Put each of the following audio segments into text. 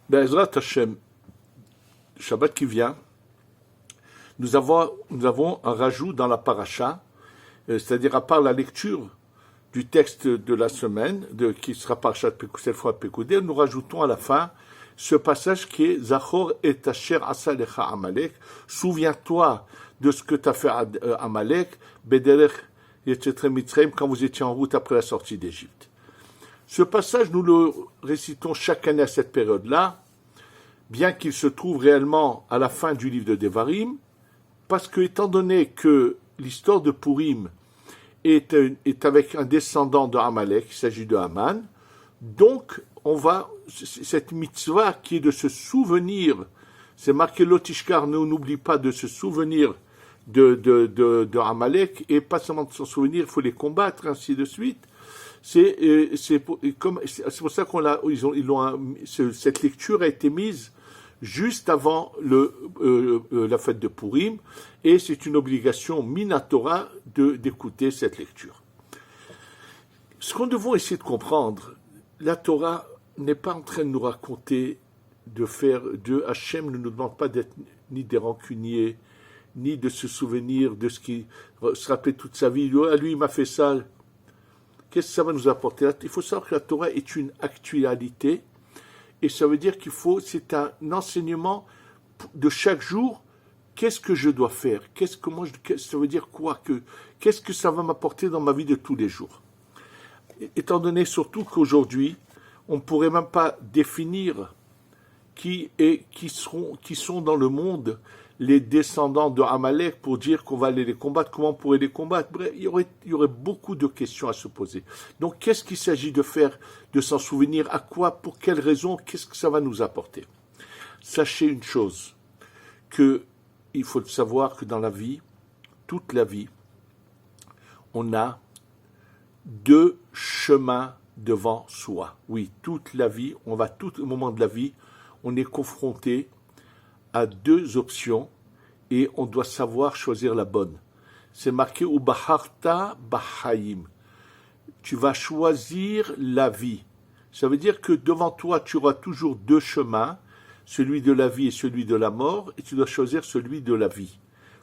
Be'ezrat Hashem, Shabbat qui vient, nous avons un rajout dans la paracha, c'est-à-dire à part la lecture du texte de la semaine, qui sera parachat cette fois Pekoudé, nous rajoutons à la fin ce passage qui est Zachor et Asher asa lecha Amalek, souviens-toi de ce que tu as fait à Amalek, Bederech Yetzetre Mitzrayim, quand vous étiez en route après la sortie d'Égypte. Ce passage, nous le récitons chaque année à cette période-là, bien qu'il se trouve réellement à la fin du livre de Devarim, parce que, étant donné que l'histoire de Purim est avec un descendant de Amalek, il s'agit de Haman, donc cette mitzvah qui est de se souvenir, c'est marqué Lotishkar, n'oublie pas de se souvenir de Amalek, et pas seulement de s'en souvenir, il faut les combattre, ainsi de suite. C'est pour ça cette lecture a été mise juste avant la fête de Purim, et c'est une obligation minatora d'écouter cette lecture. Ce qu'on devons essayer de comprendre, la Torah n'est pas en train de nous raconter de Hachem ne nous demande pas d'être ni des rancuniers, ni de se souvenir de ce qui se rappelait toute sa vie. Lui, il m'a fait ça. Qu'est-ce que ça va nous apporter? Il faut savoir que la Torah est une actualité, et ça veut dire c'est un enseignement de chaque jour. Qu'est-ce que je dois faire? Ça veut dire quoi? Qu'est-ce que ça va m'apporter dans ma vie de tous les jours? Étant donné surtout qu'aujourd'hui, on ne pourrait même pas définir qui sont dans le monde les descendants de Amalek pour dire qu'on va aller les combattre, comment on pourrait les combattre. Bref, il y aurait beaucoup de questions à se poser. Donc, qu'est-ce qu'il s'agit de faire, de s'en souvenir, à quoi, pour quelles raisons, qu'est-ce que ça va nous apporter? Sachez une chose, il faut savoir que dans la vie, toute la vie, on a deux chemins devant soi. Oui, toute la vie, tout au moment de la vie, on est confronté à deux options et on doit savoir choisir la bonne. C'est marqué Ubaharta Bahaim. Tu vas choisir la vie. Ça veut dire que devant toi, tu auras toujours deux chemins, celui de la vie et celui de la mort, et tu dois choisir celui de la vie.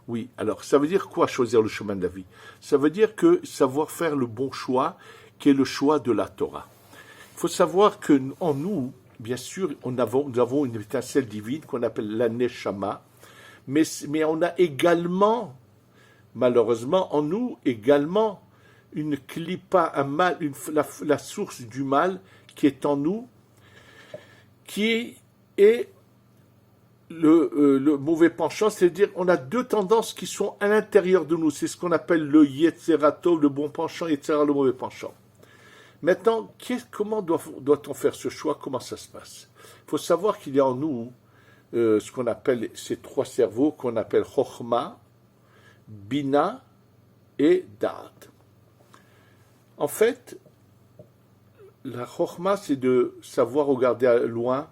Oui, alors ça veut dire quoi choisir le chemin de la vie? Ça veut dire que savoir faire le bon choix, qui est le choix de la Torah. Il faut savoir qu'en nous, bien sûr, nous avons une étincelle divine qu'on appelle la Neshama, mais on a également, malheureusement, en nous également, une klipa, un mal, la source du mal qui est en nous, qui est le mauvais penchant, c'est-à-dire on a deux tendances qui sont à l'intérieur de nous. C'est ce qu'on appelle le Yetzeratov, le bon penchant, Yetzera, le mauvais penchant. Maintenant, comment doit-on faire ce choix? Comment ça se passe? Il faut savoir qu'il y a en nous ce qu'on appelle ces trois cerveaux, qu'on appelle Chochma, Bina et Da'at. En fait, la Chochma, c'est de savoir regarder à loin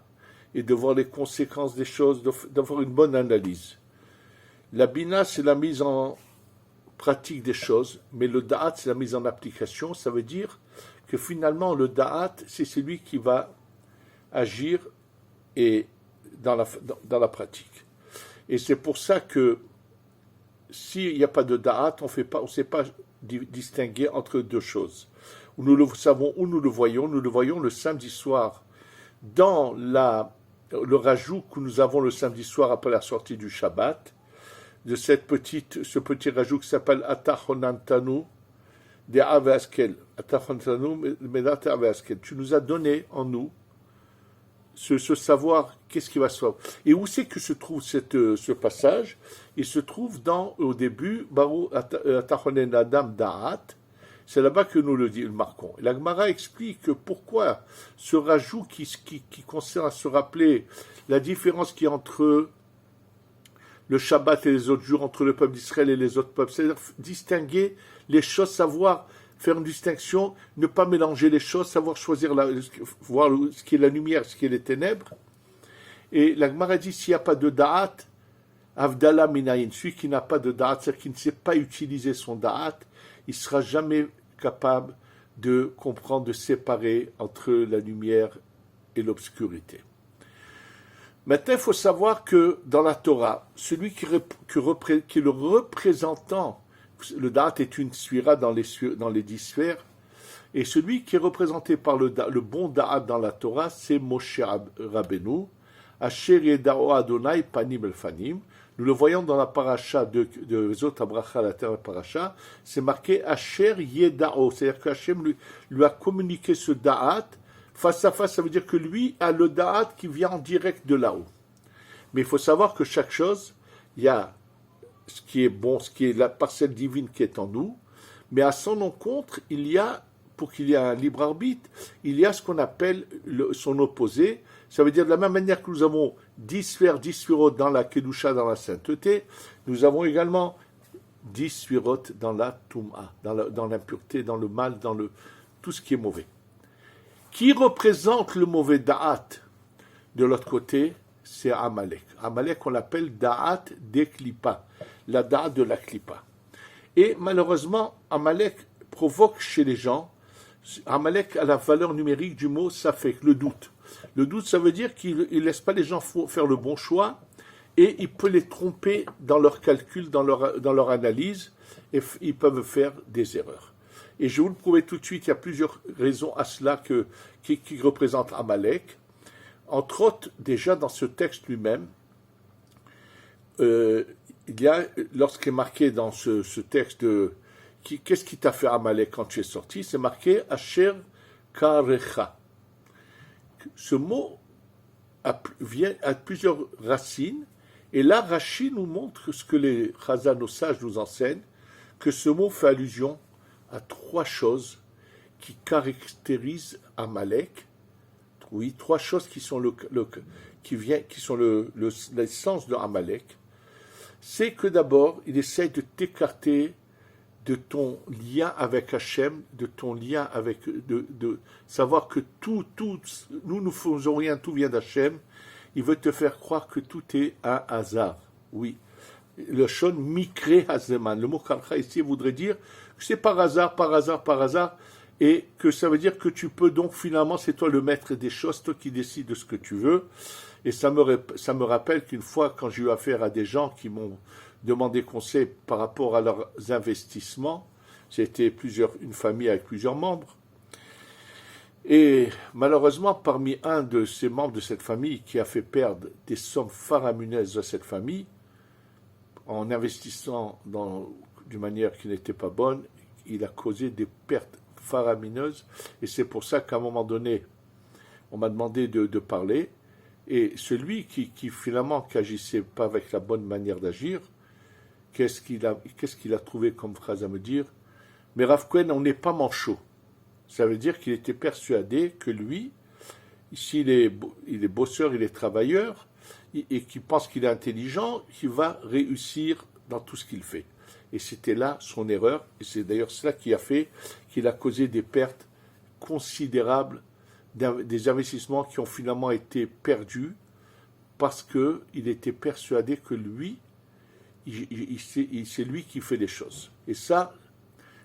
et de voir les conséquences des choses, d'avoir une bonne analyse. La Bina, c'est la mise en pratique des choses, mais le Da'at, c'est la mise en application. Ça veut dire que finalement, le Da'at, c'est celui qui va agir dans la pratique. Et c'est pour ça que s'il n'y a pas de Da'at, on ne sait pas distinguer entre deux choses. Nous le savons où nous le voyons le samedi soir dans le rajout que nous avons le samedi soir après la sortie du Shabbat, de ce petit rajout qui s'appelle Atachonantanu de Avaskel. Atachonantanu Medate Avaskel. Tu nous as donné en nous ce savoir, qu'est-ce qui va se faire. Et où c'est que se trouve ce passage? Il se trouve au début, Baru Atachonen Adam Da'at. C'est là-bas que nous le marquons. La Gemara explique pourquoi ce rajout qui concerne à se rappeler la différence qu'il y a entre le Shabbat et les autres jours, entre le peuple d'Israël et les autres peuples, c'est-à-dire distinguer les choses, savoir faire une distinction, ne pas mélanger les choses, savoir choisir, voir ce qui est la lumière, ce qui est les ténèbres. Et la Gemara dit, s'il n'y a pas de Da'at, Avdallah Minayin, celui qui n'a pas de Da'at, c'est-à-dire qui ne sait pas utiliser son Da'at, il ne sera jamais capable de comprendre, de séparer entre la lumière et l'obscurité. Maintenant, il faut savoir que dans la Torah, celui qui est le représentant, le da'at est une sphira dans les 10 sphères, et celui qui est représenté par le bon da'at dans la Torah, c'est Moshe Rabbeinu, Asher Yedao Adonai Panim El Fanim. Nous le voyons dans la paracha de Zot Abracha, la terre paracha, c'est marqué Asher Yedao, c'est-à-dire qu'Hachem lui a communiqué ce da'at. Face à face, ça veut dire que lui a le da'at qui vient en direct de là-haut. Mais il faut savoir que chaque chose, il y a ce qui est bon, ce qui est la parcelle divine qui est en nous, mais à son encontre, il y a, pour qu'il y ait un libre arbitre, il y a ce qu'on appelle son opposé. Ça veut dire de la même manière que nous avons 10 sphères, 10 sphirotes dans la Kedusha, dans la sainteté, nous avons également 10 sphirotes dans la Toum'a, dans l'impureté, dans le mal, dans tout ce qui est mauvais. Qui représente le mauvais da'at de l'autre côté? C'est Amalek. Amalek, on l'appelle da'at des klippa, la da'at de la klippa. Et malheureusement, Amalek provoque chez les gens, Amalek a la valeur numérique du mot safek, le doute. Le doute, ça veut dire qu'il ne laisse pas les gens faire le bon choix et il peut les tromper dans leurs calculs, dans leur analyse, et ils peuvent faire des erreurs. Et je vais vous le prouver tout de suite, il y a plusieurs raisons à cela qui représentent Amalek. Entre autres, déjà dans ce texte lui-même, il y a, lorsqu'il est marqué dans ce texte, qu'est-ce qui t'a fait Amalek quand tu es sorti? C'est marqué Asher Karecha. Ce mot vient à plusieurs racines, et là, Rashi nous montre ce que les Chazal, nos sages, nous enseignent, que ce mot fait allusion à 3 choses qui caractérisent Amalek. Oui, 3 choses qui sont l'essence de Amalek. C'est que d'abord, il essaie de t'écarter de ton lien avec Hachem, de ton lien avec, de savoir que nous ne faisons rien, tout vient d'Hachem. Il veut te faire croire que tout est un hasard. Oui. Le shon mikre hazeman. Le mot kalcha ici voudrait dire que c'est par hasard, et que ça veut dire que tu peux donc finalement, c'est toi le maître des choses, toi qui décides de ce que tu veux. Et ça me rappelle qu'une fois, quand j'ai eu affaire à des gens qui m'ont demandé conseil par rapport à leurs investissements, c'était une famille avec plusieurs membres, et malheureusement, parmi un de ces membres de cette famille qui a fait perdre des sommes faramineuses à cette famille, en investissant d'une manière qui n'était pas bonne, il a causé des pertes faramineuses, et c'est pour ça qu'à un moment donné, on m'a demandé de parler, et celui qui finalement qu'agissait pas avec la bonne manière d'agir, qu'est-ce qu'il a trouvé comme phrase à me dire? Mais Rav Cohen, on n'est pas manchot. Ça veut dire qu'il était persuadé que lui, s'il est bosseur, il est travailleur, et qu'il pense qu'il est intelligent, qu'il va réussir dans tout ce qu'il fait. Et c'était là son erreur, et c'est d'ailleurs cela qui a fait qu'il a causé des pertes considérables, des investissements qui ont finalement été perdus, parce qu'il était persuadé que lui, c'est lui qui fait les choses. Et ça,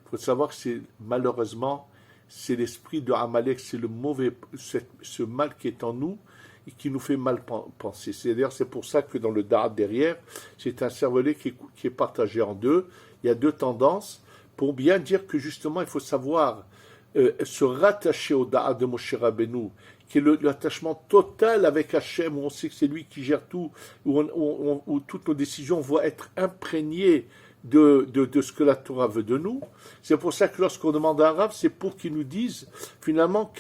il faut savoir que malheureusement, c'est l'esprit de Amalek, c'est le mauvais, ce mal qui est en nous et qui nous fait mal penser. C'est pour ça que dans le Da'at derrière, c'est un cervelet qui est partagé en deux. Il y a 2 tendances pour bien dire que justement, il faut savoir se rattacher au Da'at de Moshe Rabbeinu, qui est l'attachement total avec Hachem, où on sait que c'est lui qui gère tout, où toutes nos décisions vont être imprégnées de ce que la Torah veut de nous. C'est pour ça que lorsqu'on demande à un Rav, c'est pour qu'il nous dise finalement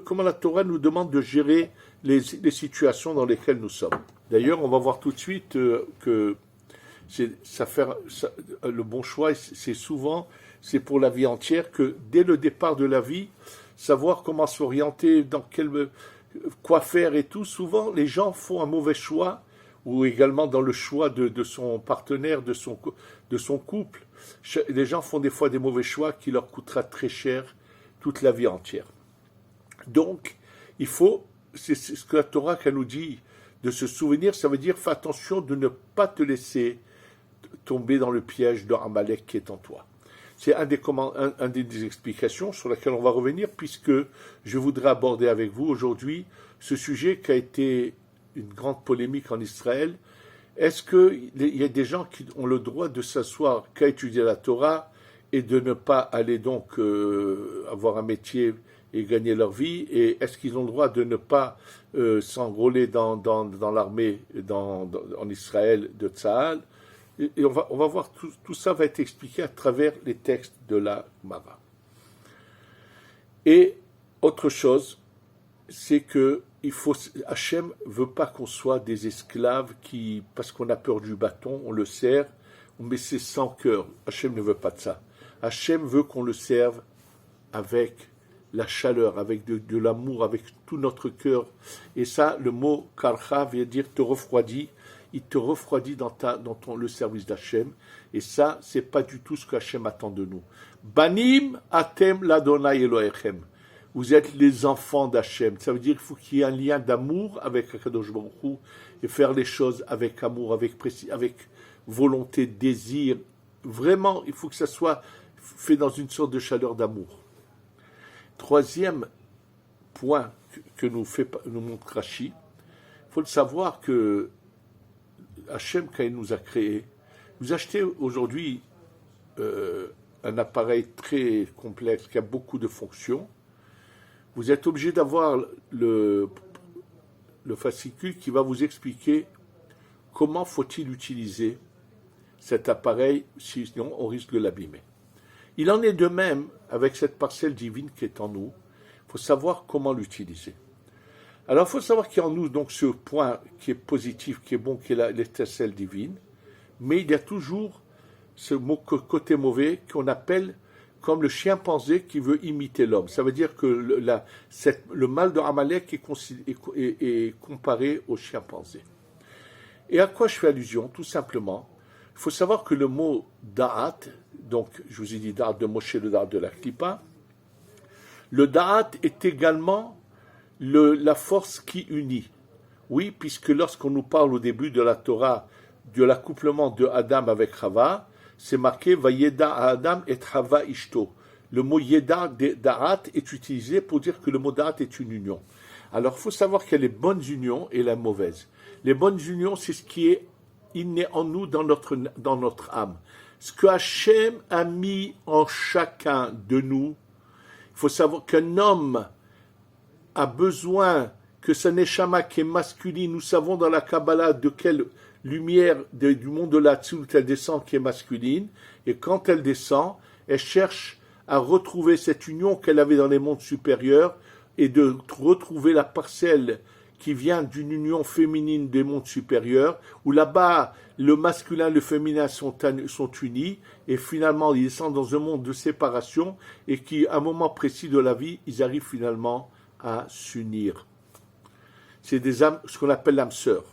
comment la Torah nous demande de gérer les situations dans lesquelles nous sommes. D'ailleurs, on va voir tout de suite que le bon choix, c'est pour la vie entière, que dès le départ de la vie, savoir comment s'orienter, quoi faire et tout. Souvent, les gens font un mauvais choix, ou également dans le choix de son partenaire, de son couple. Les gens font des fois des mauvais choix qui leur coûtera très cher toute la vie entière. Donc, c'est ce que la Torah nous dit, de se souvenir, ça veut dire fais attention de ne pas te laisser tomber dans le piège de Amalek qui est en toi. C'est un des explications sur laquelle on va revenir, puisque je voudrais aborder avec vous aujourd'hui ce sujet qui a été une grande polémique en Israël. Est-ce qu'il y a des gens qui ont le droit de s'asseoir qu'à étudier la Torah et de ne pas aller donc avoir un métier et gagner leur vie? Et est-ce qu'ils ont le droit de ne pas s'enrôler dans l'armée en Israël de Tzahal? Et on va voir, tout ça va être expliqué à travers les textes de la Gemara. Et autre chose, c'est que Hachem veut pas qu'on soit des esclaves parce qu'on a peur du bâton, on le sert, mais c'est sans cœur. Hachem ne veut pas de ça. Hachem veut qu'on le serve avec la chaleur, avec de l'amour, avec tout notre cœur. Et ça, le mot karcha veut dire te refroidit. Il te refroidit dans le service d'Hachem. Et ça, c'est pas du tout ce que Hachem attend de nous. Banim atem l'Adonai Elohechem. Vous êtes les enfants d'Hachem. Ça veut dire qu'il faut qu'il y ait un lien d'amour avec Akadosh Baruch Hu et faire les choses avec amour, avec volonté, désir. Vraiment, il faut que ça soit fait dans une sorte de chaleur d'amour. Troisième point que nous montre Rashi, il faut le savoir que Hachem, quand il nous a créés, vous achetez aujourd'hui un appareil très complexe qui a beaucoup de fonctions. Vous êtes obligé d'avoir le fascicule qui va vous expliquer comment faut-il utiliser cet appareil, sinon on risque de l'abîmer. Il en est de même avec cette parcelle divine qui est en nous. Il faut savoir comment l'utiliser. Alors il faut savoir qu'il y a en nous donc ce point qui est positif, qui est bon, qui est l'étincelle divine, mais il y a toujours ce côté mauvais qu'on appelle comme le chimpanzé qui veut imiter l'homme. Ça veut dire que le mal de Amalek est comparé au chimpanzé. Et à quoi je fais allusion? Tout simplement, il faut savoir que le mot da'at, donc je vous ai dit da'at de Moshe, le da'at de la Klippa, le da'at est également la force qui unit. Oui, puisque lorsqu'on nous parle au début de la Torah de l'accouplement de Adam avec Chava, c'est marqué Vayeda Adam et Chava Ishto. Le mot Yeda Da'at est utilisé pour dire que le mot Da'at est une union. Alors il faut savoir qu'il y a les bonnes unions et les mauvaises. Les bonnes unions, c'est ce qui est inné en nous, dans notre âme. Ce que Hachem a mis en chacun de nous, il faut savoir qu'un homme a besoin que sa neshama qui est masculine, nous savons dans la Kabbalah de quelle lumière du monde de la Tzilut elle descend qui est masculine, et quand elle descend, elle cherche à retrouver cette union qu'elle avait dans les mondes supérieurs et de retrouver la parcelle qui vient d'une union féminine des mondes supérieurs, où là-bas, le masculin et le féminin sont unis, et finalement, ils descendent dans un monde de séparation, et qui, à un moment précis de la vie, ils arrivent finalement à s'unir. C'est des âmes, ce qu'on appelle l'âme sœur.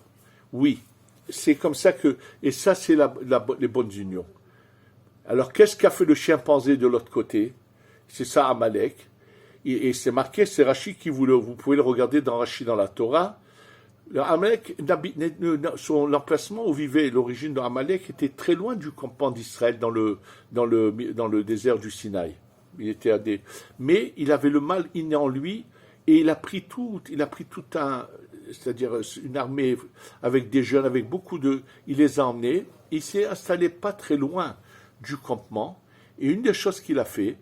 Oui, c'est comme ça que... Et ça, c'est les bonnes unions. Alors, qu'est-ce qu'a fait le chimpanzé de l'autre côté? C'est ça, Amalek. Et c'est marqué, c'est Rashi qui vous pouvez le regarder dans Rashi dans la Torah. Amalek, l'emplacement où vivait l'origine de Amalek était très loin du campement d'Israël dans le désert du Sinaï. Mais il avait le mal inné en lui et il a pris c'est-à-dire une armée avec des jeunes, avec beaucoup il les a emmenés. Il s'est installé pas très loin du campement. Et une des choses qu'il a fait,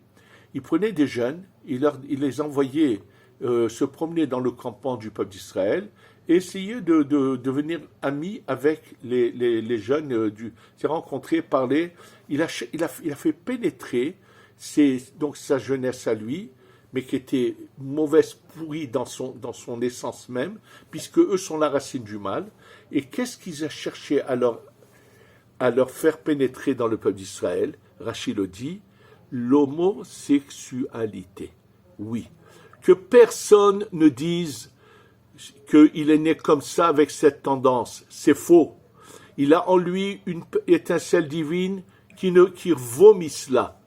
il prenait des jeunes, il les envoyait se promener dans le campement du peuple d'Israël et essayer de devenir amis avec les jeunes, s'est rencontré, parlé. Il a fait pénétrer donc sa jeunesse à lui, mais qui était mauvaise, pourrie dans son essence même, puisque eux sont la racine du mal. Et qu'est-ce qu'ils ont cherché à leur faire pénétrer dans le peuple d'Israël? Rachid le dit, l'homosexualité. Oui. Que personne ne dise qu'il est né comme ça avec cette tendance. C'est faux. Il a en lui une étincelle divine qui vomit cela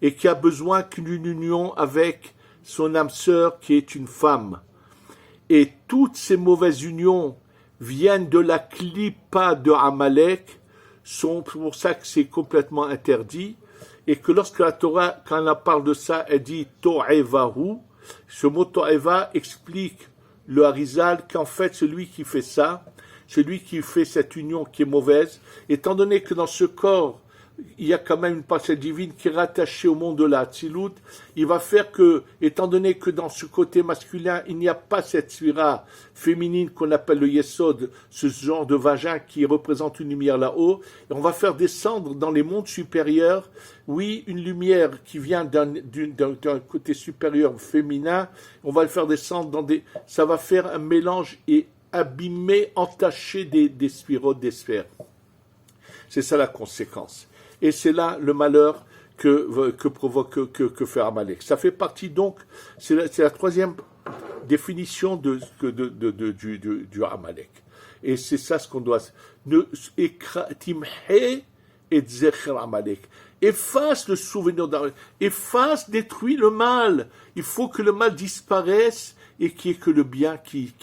et qui a besoin d'une union avec son âme sœur qui est une femme. Et toutes ces mauvaises unions viennent de la clipa de Amalek, sont pour ça que c'est complètement interdit, et que lorsque la Torah, quand elle parle de ça, elle dit To'evahu. Ce mot To'eva explique le Harizal, qu'en fait, celui qui fait ça, celui qui fait cette union qui est mauvaise, étant donné que dans ce corps, il y a quand même une parcelle divine qui est rattachée au monde de la Hatzilut, il va faire que, étant donné que dans ce côté masculin, il n'y a pas cette sphira féminine qu'on appelle le Yesod, ce genre de vagin qui représente une lumière là-haut, et on va faire descendre dans les mondes supérieurs, oui, une lumière qui vient d'un côté supérieur féminin, on va le faire descendre dans des... ça va faire un mélange et abîmer, entacher des sphirotes, des sphères. C'est ça la conséquence. Et c'est là le malheur que provoque, que fait Amalek. Ça fait partie donc, c'est la troisième définition du Amalek. Et c'est ça ce qu'on doit... Timhe et zecher Amalek. Efface le souvenir d'Amalek. Efface, détruis le mal. Il faut que le mal disparaisse et qu'il n'y ait que le bien qui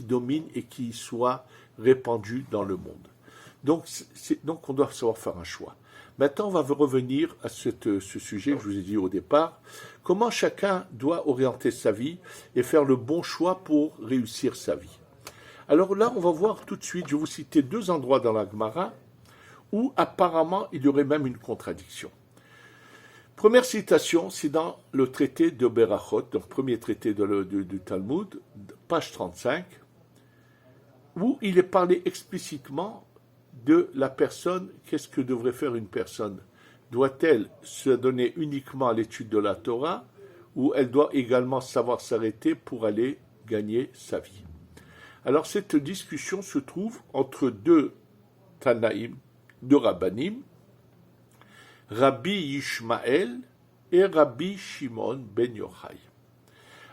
domine et qui soit répandu dans le monde. Donc on doit savoir faire un choix. Maintenant, on va revenir à ce sujet que je vous ai dit au départ. Comment chacun doit orienter sa vie et faire le bon choix pour réussir sa vie. Alors là, on va voir tout de suite, je vais vous citer 2 endroits dans la Gemara où apparemment il y aurait même une contradiction. Première citation, c'est dans le traité de Berachot, donc premier traité du Talmud, page 35, où il est parlé explicitement de la personne. Qu'est-ce que devrait faire une personne? Doit-elle se donner uniquement à l'étude de la Torah ou elle doit également savoir s'arrêter pour aller gagner sa vie? Alors cette discussion se trouve entre 2 Tanaïm, 2 Rabbanim, Rabbi Yishmael et Rabbi Shimon ben Yochai.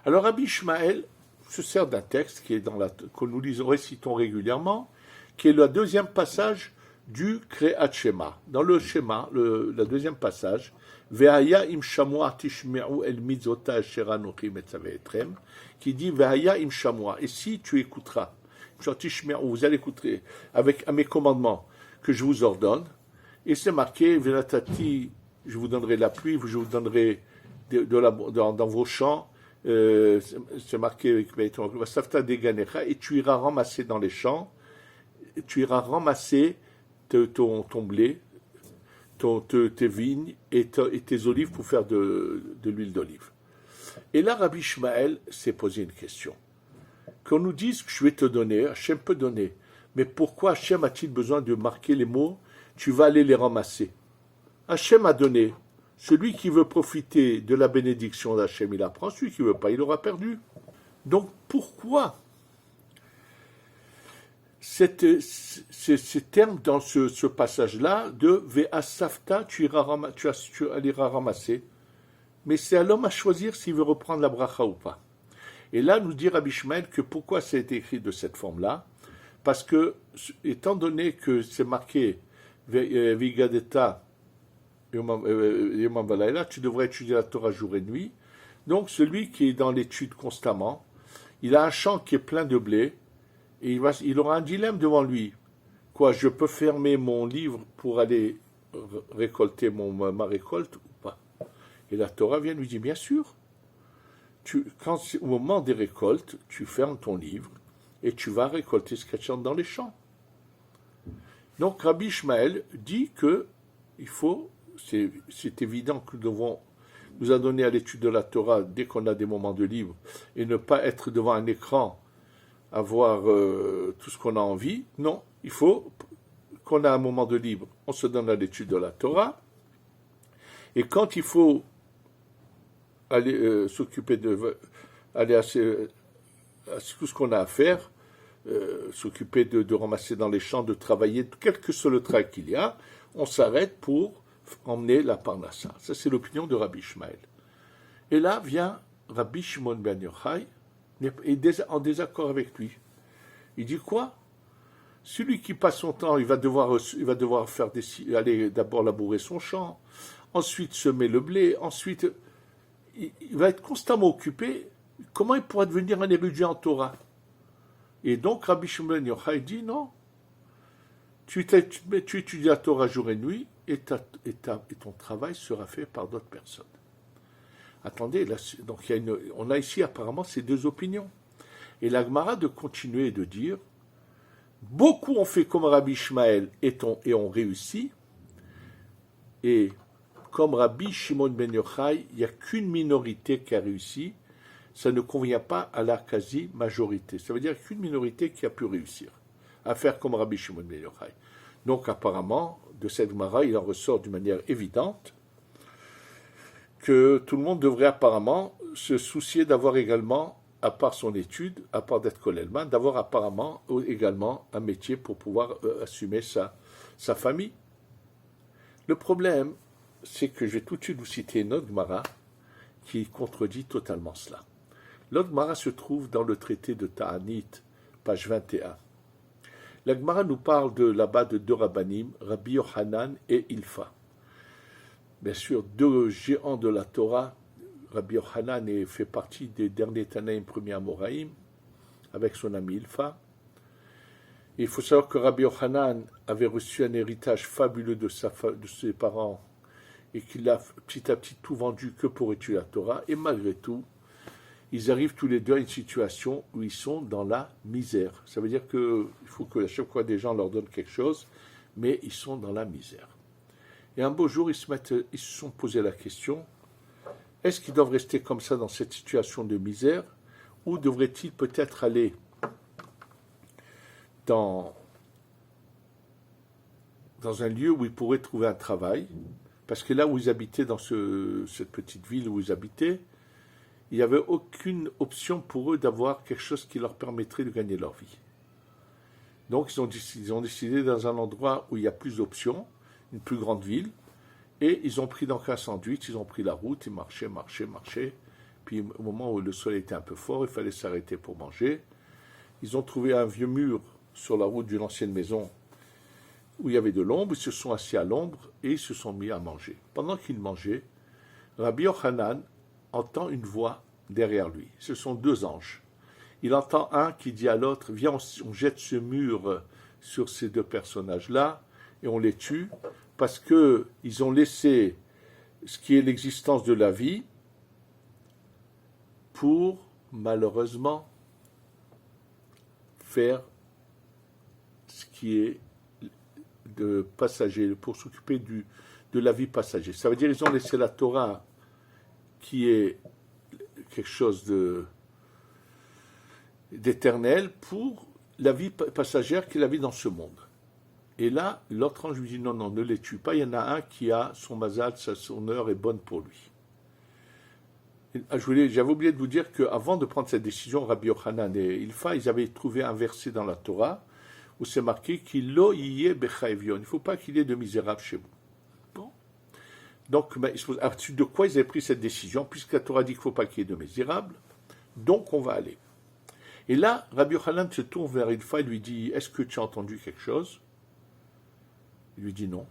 Alors Rabbi Yishmael se sert d'un texte qui est que nous récitons régulièrement, qui est le 2e passage du Kriyat Shema. Dans le Shema, le 2e passage, Ve'haya im shamua tishme'u el mitzvota asher anochi metzav etrem, qui dit Ve'haya im shamua, et si tu écouteras, vous allez écouter avec mes commandements que je vous ordonne, et c'est marqué Ve'latati, je vous donnerai la pluie, je vous donnerai dans vos champs, c'est marqué avec Vasafta deganecha, et tu iras ramasser dans les champs, tu iras ramasser ton blé, tes vignes et tes olives pour faire de l'huile d'olive. Et là, Rabbi Ishmael s'est posé une question. Qu'on nous dise que je vais te donner, Hachem peut donner, mais pourquoi Hachem a-t-il besoin de marquer les mots « tu vas aller les ramasser » Hachem a donné. Celui qui veut profiter de la bénédiction d'Hachem, il apprend. Celui qui ne veut pas, il aura perdu. Donc, pourquoi ces termes dans ce passage-là de Ve'asafta, tu iras ramasser. Mais c'est à l'homme à choisir s'il veut reprendre la bracha ou pas. Et là, nous dit Rabbi Ishmael que pourquoi ça a été écrit de cette forme-là? Parce que, étant donné que c'est marqué Vigadeta Yomam Valayla, tu devrais étudier la Torah jour et nuit. Donc, celui qui est dans l'étude constamment, il a un champ qui est plein de blé, et il aura un dilemme devant lui. Quoi, je peux fermer mon livre pour aller récolter ma récolte ou pas? Et la Torah vient lui dire, bien sûr, au moment des récoltes, tu fermes ton livre et tu vas récolter ce qu'il y a dans les champs. Donc Rabbi Ishmael dit que il faut, c'est évident que nous devons nous adonner à l'étude de la Torah dès qu'on a des moments de libre et ne pas être devant un écran à voir tout ce qu'on a envie. Non, il faut qu'on a un moment de libre, on se donne à l'étude de la Torah. Et quand il faut aller s'occuper aller à tout ce qu'on a à faire, s'occuper de ramasser dans les champs, de travailler, quel que soit le travail qu'il y a, on s'arrête pour emmener la parnassa. Ça, c'est l'opinion de Rabbi Ishmael. Et là vient Rabbi Shimon ben Yochai, en désaccord avec lui. Il dit quoi? Celui qui passe son temps, il va devoir aller d'abord labourer son champ, ensuite semer le blé, ensuite il va être constamment occupé. Comment il pourra devenir un érudit en Torah? Et donc Rabbi Shimon ben Yochai dit non, tu étudies la Torah jour et nuit et ton travail sera fait par d'autres personnes. Attendez, là, donc on a ici apparemment ces 2 opinions. Et la Gemara de continuer et de dire, beaucoup ont fait comme Rabbi Ishmael et ont réussi, et comme Rabbi Shimon ben Yochai, il n'y a qu'une minorité qui a réussi, ça ne convient pas à la quasi-majorité. Ça veut dire qu'une minorité qui a pu réussir à faire comme Rabbi Shimon ben Yochai. Donc apparemment, de cette Gemara, il en ressort d'une manière évidente que tout le monde devrait apparemment se soucier d'avoir également, à part son étude, à part d'être Kolelman, d'avoir apparemment également un métier pour pouvoir assumer sa famille. Le problème, c'est que je vais tout de suite vous citer une autre Gemara qui contredit totalement cela. L'autre Gemara se trouve dans le traité de Ta'anit, page 21. La Gemara nous parle là-bas de deux rabbanim, Rabbi Yochanan et Ilfa. Bien sûr, deux géants de la Torah. Rabbi Yochanan fait partie des derniers Tanaïm premiers Amoraïm, avec son ami Ilfa. Et il faut savoir que Rabbi Yochanan avait reçu un héritage fabuleux de ses parents et qu'il a petit à petit tout vendu que pour étudier la Torah. Et malgré tout, ils arrivent tous les deux à une situation où ils sont dans la misère. Ça veut dire qu'il faut que à chaque fois des gens leur donnent quelque chose, mais ils sont dans la misère. Et un beau jour, ils se sont posé la question, est-ce qu'ils doivent rester comme ça dans cette situation de misère, ou devraient-ils peut-être aller dans un lieu où ils pourraient trouver un travail, parce que là où ils habitaient, dans cette petite ville où ils habitaient, il n'y avait aucune option pour eux d'avoir quelque chose qui leur permettrait de gagner leur vie. Donc ils ont décidé dans un endroit où il y a plus d'options, une plus grande ville, et ils ont pris donc un sandwich, ils ont pris la route, ils marchaient, puis au moment où le soleil était un peu fort, il fallait s'arrêter pour manger. Ils ont trouvé un vieux mur sur la route d'une ancienne maison où il y avait de l'ombre, ils se sont assis à l'ombre et ils se sont mis à manger. Pendant qu'ils mangeaient, Rabbi Yochanan entend une voix derrière lui. Ce sont deux anges. Il entend un qui dit à l'autre, viens, on jette ce mur sur ces deux personnages-là et on les tue parce qu'ils ont laissé ce qui est l'existence de la vie pour, malheureusement, faire ce qui est de passager, pour s'occuper de la vie passager. Ça veut dire qu'ils ont laissé la Torah qui est quelque chose d'éternel pour la vie passagère qui est la vie dans ce monde. Et là, l'autre ange lui dit non, ne les tue pas, il y en a un qui a son mazal, son heure est bonne pour lui. J'avais oublié de vous dire qu'avant de prendre cette décision, Rabbi Yochanan et Ilfa, ils avaient trouvé un verset dans la Torah où c'est marqué qu'il lo yiyeh bechaevion. Il ne faut pas qu'il y ait de misérables chez vous. Bon. Donc, à partir de quoi ils avaient pris cette décision, puisque la Torah dit qu'il ne faut pas qu'il y ait de misérables, donc on va aller. Et là, Rabbi Yochanan se tourne vers Ilfa et lui dit, est-ce que tu as entendu quelque chose? Il lui dit non.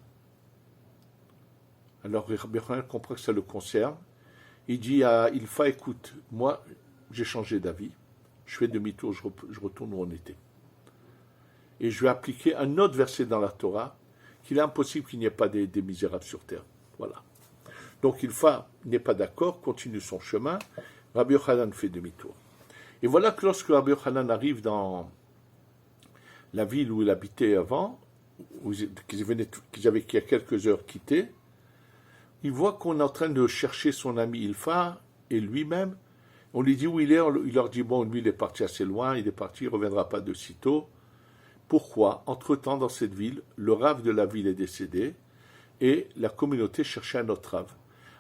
Alors Rabbi Yochanan comprend que ça le concerne. Il dit à Ilfa, écoute, moi, j'ai changé d'avis, je fais demi-tour, je retourne où on était. Et je vais appliquer un autre verset dans la Torah, qu'il est impossible qu'il n'y ait pas des misérables sur terre. Voilà. Donc Ilfa n'est pas d'accord, continue son chemin, Rabbi Yochanan fait demi-tour. Et voilà que lorsque Rabbi Yochanan arrive dans la ville où il habitait avant, qu'il avait il y a quelques heures quitté, il voit qu'on est en train de chercher son ami Ilfa et lui-même. On lui dit où il est, il leur dit, bon, lui il est parti assez loin, il est parti, il ne reviendra pas de sitôt. Pourquoi? Entre-temps, dans cette ville, le rave de la ville est décédé et la communauté cherchait un autre rave.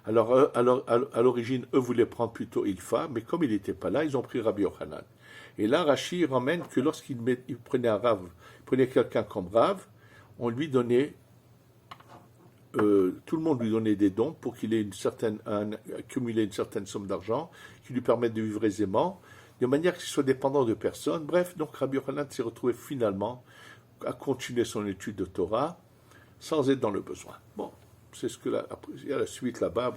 Alors, à l'origine, eux voulaient prendre plutôt Ilfa, mais comme il n'était pas là, ils ont pris Rabbi Yochanan. Et là, Rashi ramène que lorsqu'il prenait un rave, il prenait quelqu'un comme rave, on lui donnait, tout le monde lui donnait des dons pour qu'il ait accumulé une certaine somme d'argent qui lui permette de vivre aisément, de manière qu'il soit dépendant de personne. Bref, donc Rabbi Yochanan s'est retrouvé finalement à continuer son étude de Torah sans être dans le besoin. Bon, c'est ce que il y a la suite là-bas,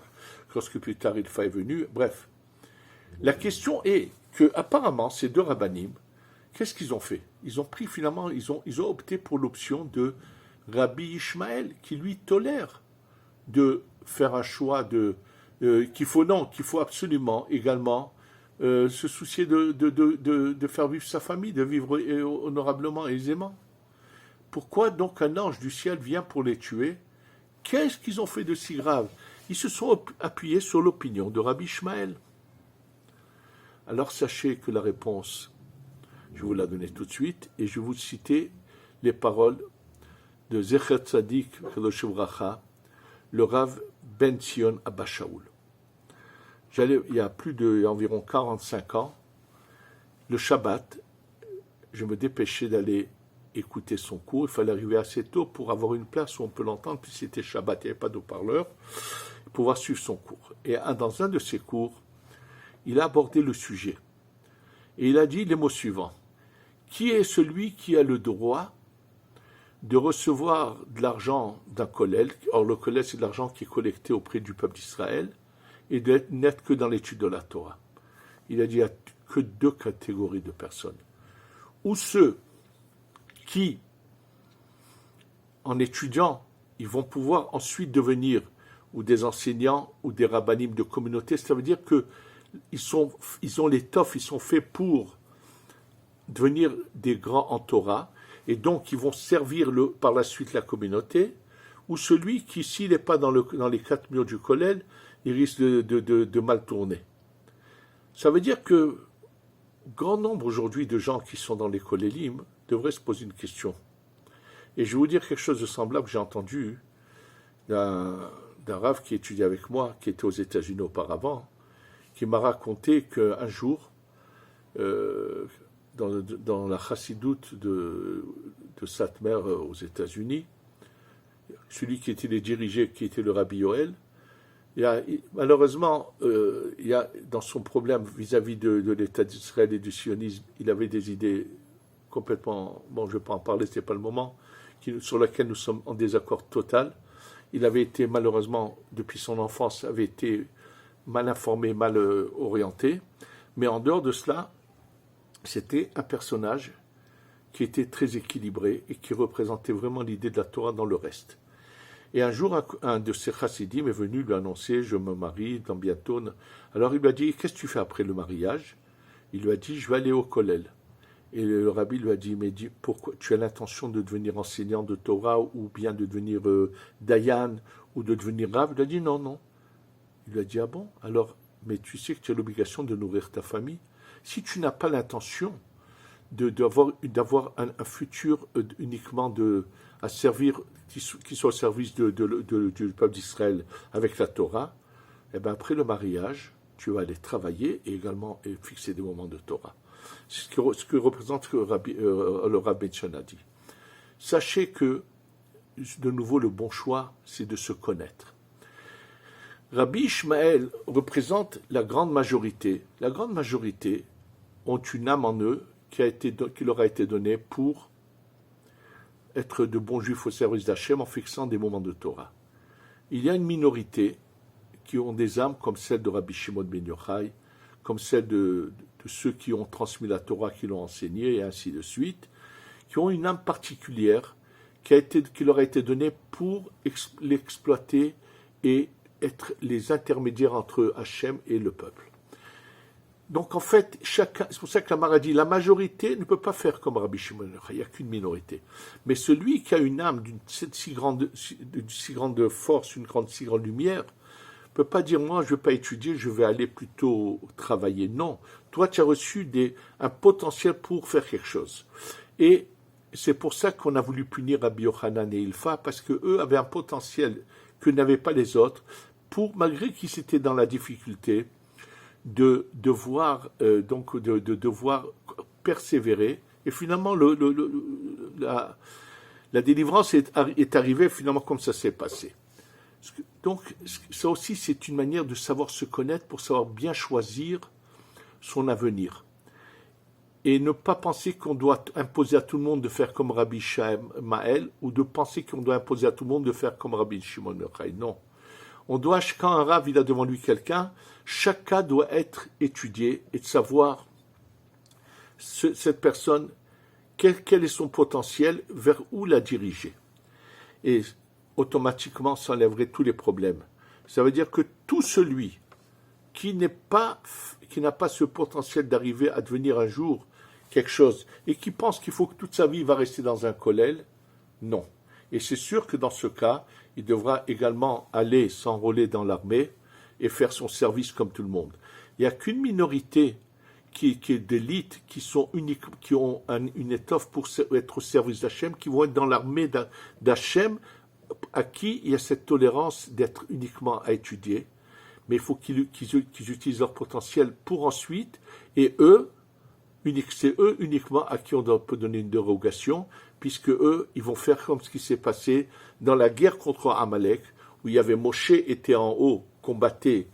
lorsque plus tard Ilfa est venu. Bref, la question est que apparemment ces deux rabbanim, qu'est-ce qu'ils ont fait? Ils ont pris finalement, ils ont opté pour l'option de Rabbi Ishmael, qui lui tolère de faire un choix qu'il faut absolument également se soucier de faire vivre sa famille, de vivre honorablement et aisément. Pourquoi donc un ange du ciel vient pour les tuer? Qu'est-ce qu'ils ont fait de si grave? Ils se sont appuyés sur l'opinion de Rabbi Ishmael. Alors sachez que la réponse, je vais vous la donner tout de suite, et je vais vous citer les paroles de Zecher Tzadik, le Rav Ben Sion Abba Shaul. Il y a environ 45 ans, le Shabbat, je me dépêchais d'aller écouter son cours. Il fallait arriver assez tôt pour avoir une place où on peut l'entendre, puis c'était Shabbat, il n'y avait pas d'haut-parleur, pour pouvoir suivre son cours. Et dans un de ses cours, il a abordé le sujet. Et il a dit les mots suivants. Qui est celui qui a le droit de recevoir de l'argent d'un kollel? Or, le kollel, c'est de l'argent qui est collecté auprès du peuple d'Israël et n'être que dans l'étude de la Torah. Il a dit qu'il n'y a que deux catégories de personnes. Ou ceux qui, en étudiant, ils vont pouvoir ensuite devenir ou des enseignants ou des rabbinim de communauté. Ça veut dire qu'ils ont l'étoffe, ils sont faits pour devenir des grands en Torah, et donc ils vont servir par la suite la communauté, ou celui qui, s'il n'est pas dans les 4 murs du kollel, il risque de mal tourner. Ça veut dire que grand nombre aujourd'hui de gens qui sont dans les kollelim devraient se poser une question. Et je vais vous dire quelque chose de semblable que j'ai entendu d'un rav qui étudiait avec moi, qui était aux États-Unis auparavant, qui m'a raconté qu'un jour, dans la chassidoute de Satmer aux États-Unis, celui qui était les dirigé, qui était le Rabbi Yoel, malheureusement, dans son problème vis-à-vis de l'État d'Israël et du sionisme, il avait des idées complètement, bon, je ne vais pas en parler, ce n'est pas le moment, sur lesquelles nous sommes en désaccord total. Il avait été, malheureusement, depuis son enfance, avait été mal informé, mal orienté, mais en dehors de cela, c'était un personnage qui était très équilibré et qui représentait vraiment l'idée de la Torah dans le reste. Et un jour, un de ses chassidim est venu lui annoncer « Je me marie dans bientôt ». Alors il lui a dit « Qu'est-ce que tu fais après le mariage ?» Il lui a dit « Je vais aller au kollel ». Et le rabbi lui a dit « Mais pourquoi tu as l'intention de devenir enseignant de Torah ou bien de devenir dayan ou de devenir rav ?» Il a dit « Non, non ». Il lui a dit « Ah bon? Alors, mais tu sais que tu as l'obligation de nourrir ta famille. Si tu n'as pas l'intention d'avoir un futur uniquement à servir, qui soit au service du peuple d'Israël avec la Torah, eh bien après le mariage, tu vas aller travailler et également fixer des moments de Torah. » C'est ce que représente le Rabbi Ben a dit. Sachez que, de nouveau, le bon choix, c'est de se connaître. Rabbi Ishmael représente la grande majorité. La grande majorité ont une âme en eux qui leur a été donnée pour être de bons juifs au service d'Hachem en fixant des moments de Torah. Il y a une minorité qui ont des âmes comme celle de Rabbi Shimon ben Yochai, comme celle de ceux qui ont transmis la Torah, qui l'ont enseignée, et ainsi de suite, qui ont une âme particulière qui leur a été donnée pour l'exploiter et être les intermédiaires entre Hachem et le peuple. Donc en fait, c'est pour ça que la Mara dit, la majorité ne peut pas faire comme Rabbi Shimon, il n'y a qu'une minorité. Mais celui qui a une âme d'une si grande force, si grande lumière, ne peut pas dire, moi je ne vais pas étudier, je vais aller plutôt travailler. Non, toi tu as reçu un potentiel pour faire quelque chose. Et c'est pour ça qu'on a voulu punir Rabbi Yochanan et Ilfa, parce qu'eux avaient un potentiel que n'avaient pas les autres, malgré qu'ils étaient dans la difficulté, de devoir persévérer. Et finalement, la délivrance est arrivée finalement comme ça s'est passé. Donc, ça aussi, c'est une manière de savoir se connaître pour savoir bien choisir son avenir. Et ne pas penser qu'on doit imposer à tout le monde de faire comme Rabbi Ishmael ou de penser qu'on doit imposer à tout le monde de faire comme Rabbi Shimon Yochai. Non. On doit, quand un rav, il a devant lui quelqu'un, chaque cas doit être étudié et de savoir cette personne, quel est son potentiel, vers où la diriger. Et automatiquement, ça enlèverait tous les problèmes. Ça veut dire que tout celui qui n'a pas ce potentiel d'arriver à devenir un jour quelque chose, et qui pense qu'il faut que toute sa vie va rester dans un kollel, non. Et c'est sûr que dans ce cas, il devra également aller s'enrôler dans l'armée et faire son service comme tout le monde. Il n'y a qu'une minorité qui est d'élite, qui ont une étoffe pour être au service d'Hachem, qui vont être dans l'armée d'Hachem, à qui il y a cette tolérance d'être uniquement à étudier, mais il faut qu'ils utilisent leur potentiel pour ensuite, et c'est eux uniquement à qui on peut donner une dérogation, puisque eux, ils vont faire comme ce qui s'est passé dans la guerre contre Amalek, où il y avait Moshe était en haut, combattait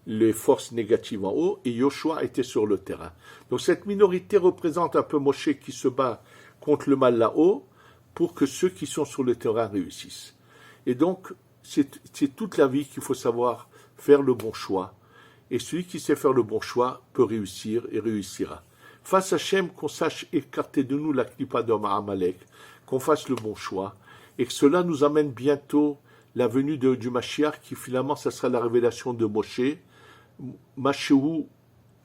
les forces négatives en haut, et Yoshua était sur le terrain. Donc cette minorité représente un peu Moshe qui se bat contre le mal là-haut, pour que ceux qui sont sur le terrain réussissent. Et donc, c'est toute la vie qu'il faut savoir faire le bon choix. Et celui qui sait faire le bon choix peut réussir et réussira. Face à Hachem, qu'on sache écarter de nous la clipa d'Om Amalek, qu'on fasse le bon choix, et que cela nous amène bientôt la venue du Mashiach, qui finalement, ça sera la révélation de Moshe.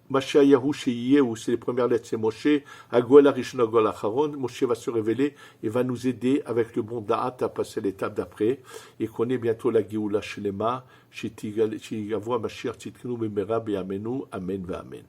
Mashiayahu Sheyeh, c'est les premières lettres, c'est Moshe. Agoel Arishon Agoel Acharon, Moshe va se révéler et va nous aider avec le bon Da'at à passer l'étape d'après, et qu'on ait bientôt la Géoula Shlema, Shetigavu Mashiach Tzidkenu Bimera B'Yamenu, Amen V'Amen.